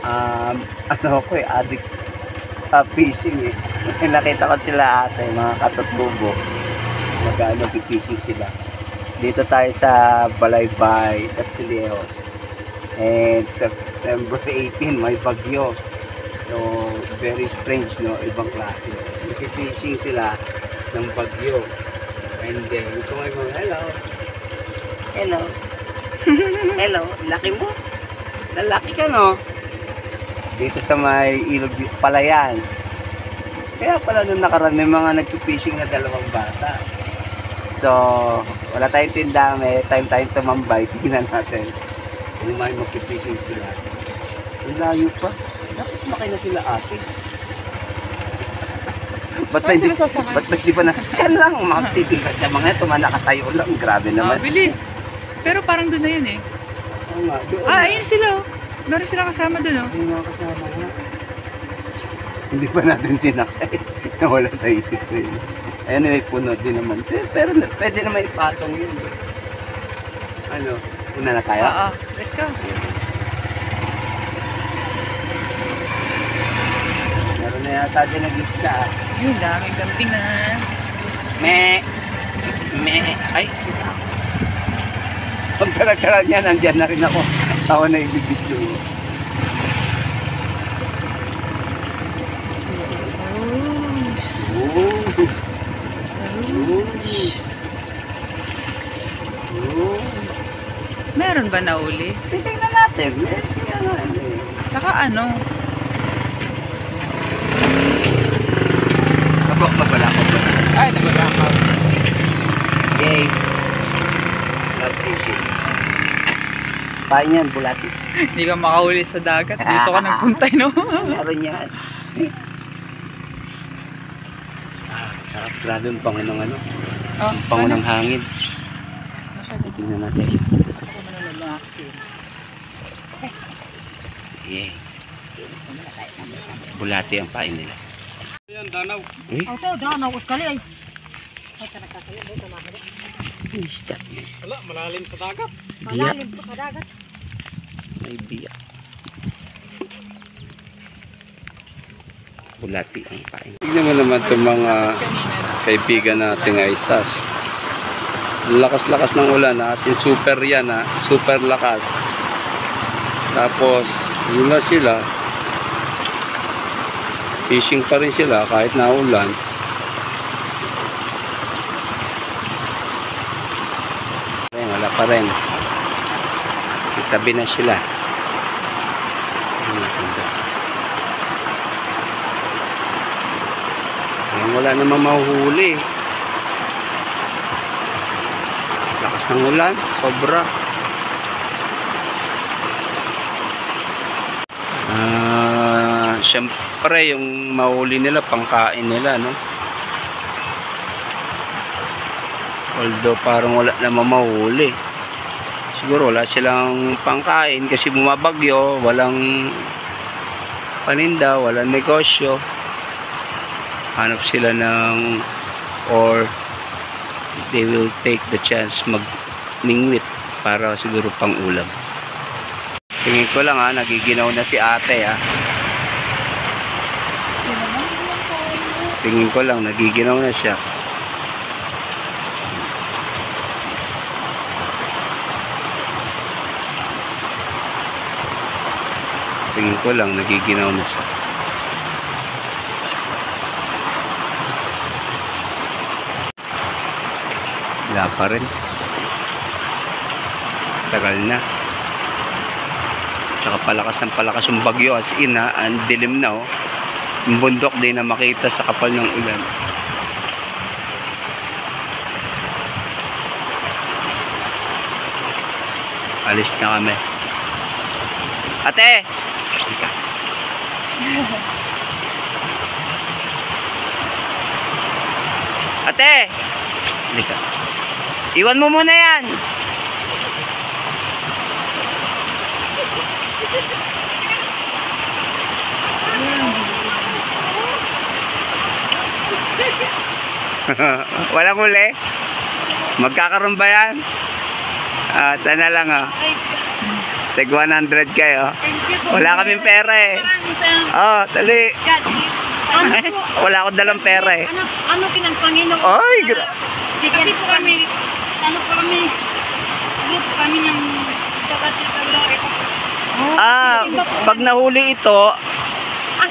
Ano ako addict sa fishing eh. Nakita ko sila ate, mga katutubo. Fishing sila. Dito tayo sa Balaybay, Castillejos. And September 18, may bagyo. So, very strange, no? Ibang klase. Fishing sila ng bagyo. And then, ito may mga, hello. Hello. Hello. Laki mo. Lalaki ka, no? Dito sa may ilog Palayan. Kaya pala nung nakaraan may mga nagpipishing na dalawang bata. So, wala tayong tindahan, may time tayong tumambay. Tingnan natin kung may magpipishing sila. Ang layo pa. Dapat sumakay na sila ate. Ba't di pa na? Yan lang, makatitigil sa mga ito, nakatayo lang. Grabe naman. Bilis. Pero parang doon na yun eh. Oo nga, doon. Ayun sila oh. Meron sila kasama doon oh. Ayun mga kasama nga. Hindi pa natin sinakay. Nawala sa isip ko yun. Ayun, may puno din naman. Pero pwede na may patong yun. Ano? Una na tayo? Oo. Let's go. Meron na yata din nag-isda. Yun, daming camping na. Ay! Pag talag-talag niya, nandyan na rin ako. Ako na ibibidyo. Meron ba na uli? Tingnan natin. Saka ano? Mabala ko ba? Ay, nagulakaw. Yay! Love fishing. Pain yan, bulati. Hindi ka makahuli sa dagat. Dito ka nagpuntay, no? Meron yan. Sarap. Grabe ang pango ng ano. Ang pango ng hangin. Tingnan natin. Ako manunod mga kasims. Yay! Bulati ang pain nila. Ayan, danaw. Eh? Ito, danaw. Uskali ay. Ay, kanakakaya. Dito makakaya. Ano is that? Wala, malalim sa dagat. Malalim po sa dagat. May biyak. Bulati ang pain. Tignan mo naman itong mga kaibigan nating aitas. Lakas-lakas ng ulan ha. As in super yan ha. Super lakas. Tapos, wala sila. Fishing pa rin sila kahit naulan. Wala pa rin. Itabi na sila. Wala namang mahuhuli. Lakas ng ulan. Sobra. Siyempre yung mahuli nila pangkain nila, no? Although parang wala namang mahuli. Siguro wala silang pangkain kasi bumabagyo, walang paninda, walang negosyo. Hanap sila ng, or they will take the chance magmingwit para siguro pang ulam. Tingin ko lang ha, nagiginaw na si ate ha. Tingin ko lang, nagiginaw na siya. Tingin ko lang, nagiginaw na siya. Wala pa rin. Tagal na. Tsaka palakas ng palakas yung bagyo, as in ha, ang dilim na oh. Yung bundok din na makita sa kapal ng ulan. Alis na kami. Ate! Ate! Halika. Iwan mo muna yan! Walang huli? Magkakaroon ba yan? Tana lang ha. Tig 100 kayo. Thank you po. Wala kaming pera eh. Maraming salamat. Oh, dali. God, ano po? Wala akong dalang pera eh. Ano pinang Panginoon? Ay, Kasi po kami, ano po kami, group kami ng Tagat Glory. Pag nahuli ito,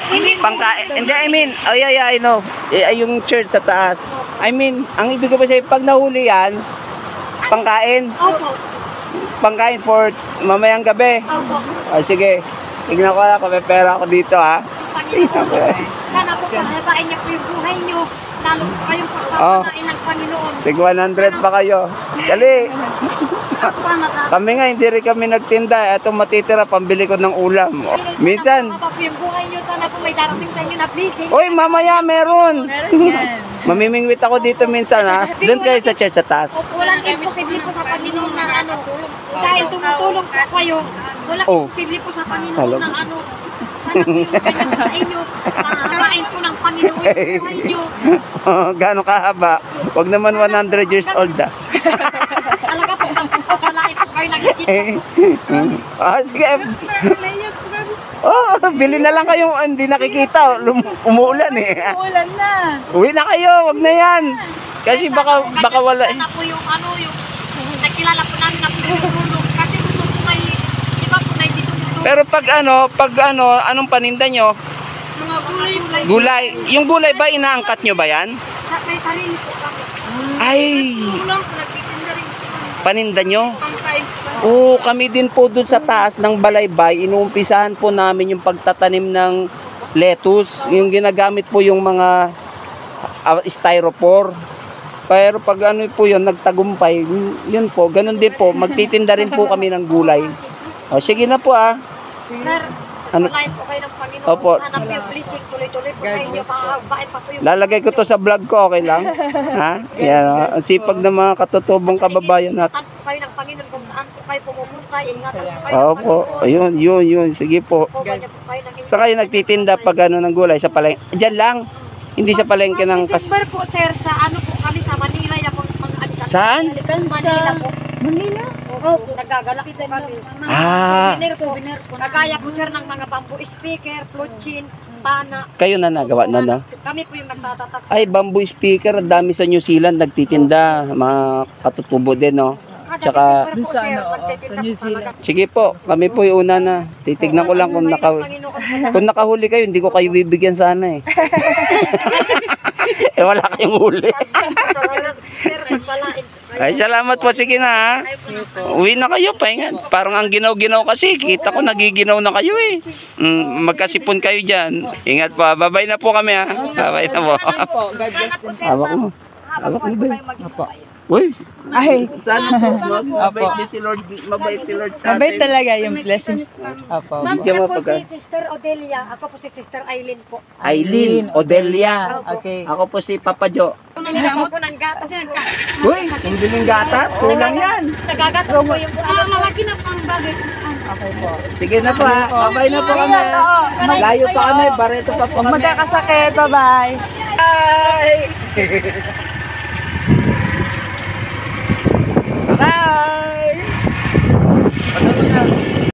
Hindi po. pangkain. Hindi, I mean, I know. Yung church sa taas. I mean, ang ibig ko pa sa'yo, pag nahuli yan, pangkain. Opo. Pangkain for mamayang gabi. Opo. Sige. Tignan ko na kung may pera ako dito, ha? Panginoon. Sana po palabain niyo po yung buhay niyo. Lalo po kayong pagpapalain ng Panginoon. Tig 100 pa kayo. Dali. Ako pa natatawa. Kami nga, hindi rin kami nagtinda. Ito matitira, pambili ko ng ulam. Minsan, Sana po yung buhay niyo. Sana po may darating sa inyo na blessing. Uy, mamaya meron. Meron yan. Mamimingwit ako dito minsan, ha? Doon kayo sa church sa taas. Walang imposible po sa Panginoon na ano. Dahil tumutulong po kayo. Walang Oh. imposible po sa Panginoon Hello. ng ano. Sana po yung Panginoon sa inyo. Pahabain po ng Panginoon yung buhay niyo. Gano'ng kahaba? Huwag naman 100 years old, ha? Talaga po, pagpapalain po kayo nakikita po. Sige. Bili na lang kayo. Hindi nakikita. Umuulan, eh. Ulan na. Uwi na kayo. Wag na yan. Kasi baka wala. Sana po yung ano, yung nakilala po namin na pinutulong. Kasi po may, di ba po na hindi tumutulong. Pero pag anong paninda nyo? Mga gulay po. Gulay. Yung gulay ba, inaangkat nyo ba yan? May sarili po kami. Ay, Tulong po, nagtitinda rin po kami. paninda nyo? Pangkain po kami. Oo, kami din po dun sa taas ng Balaybay, inuumpisahan po namin yung pagtatanim ng lettuce. Yung ginagamit po yung mga styrofoam. Pero pag ano po yun, nagtagumpay, yun po, ganun din po, magtitinda rin po kami ng gulay. O, sige na po ah. Sir, Ano? palain po kayo ng Panginoon. Opo. Sana po yung blessing tuloy-tuloy po sa inyo. Pahabain pa po yung Lalagay ko to sa vlog ko, okay lang? Ha? Yan, ang sipag ng mga katutubong kababayan natin. Ingatan po kayo ng Panginoon kung saan po kayo pumupunta. Ingatan po kayo. Opo, yun, sige po. Ganyan po kayo ng Sa kayo nagtitinda pag ano ng gulay sa palengke? Diyan lang. Hindi sa palengke ng December po, sir, sa ano po kami sa Manila. Yan po, Saan? Manila po. Manila? Opo, nagagalak po kami. Souvenir po. Kagaya po, sir, ng mga bamboo speaker, flutchin, pana. Kayo na nagawa na, no? Kami po yung nagtatatak. Ay, bamboo speaker, ang dami sa New Zealand nagtitinda, mga katutubo din, no? Tsaka, Dun sa ano, sa New Zealand. sige po, kami po yung una na. Titignan ko lang kung kung nakahuli kayo, hindi ko kayo bibigyan sana eh. Wala kayong huli. Ay, salamat po. Sige na, ha? Uwi na kayo, pahinga. Parang ang ginaw-ginaw kasi. Kita ko, nagiginaw na kayo eh. Magkasipon kayo dyan. Ingat po. Babay na po kami, ha? Babay na po. Po, God bless din. Hawak mo. Hawak mo ba? Apo. Uy, Ay, sana po. Mabait din si Lord. Mabait si Lord sa mabait atin. talaga yung blessings. Apo. Ma'am, Bigyan sir mo po pagka- si Sister Odelia. Ako po si Sister Aileen po. Aileen Odelia. Okay. Ako po si Papa Jo. Nangyayama po ng gatas. Uy, hindi ng gatas. Kulang yan. Nagagatro po yung malaki na pang bagay. Okay po. Sige na po, ha? Babay na po kami. Malayo pa kami. Bareto pa po kami. Magkakasakit. Bye-bye. Bye! Bye!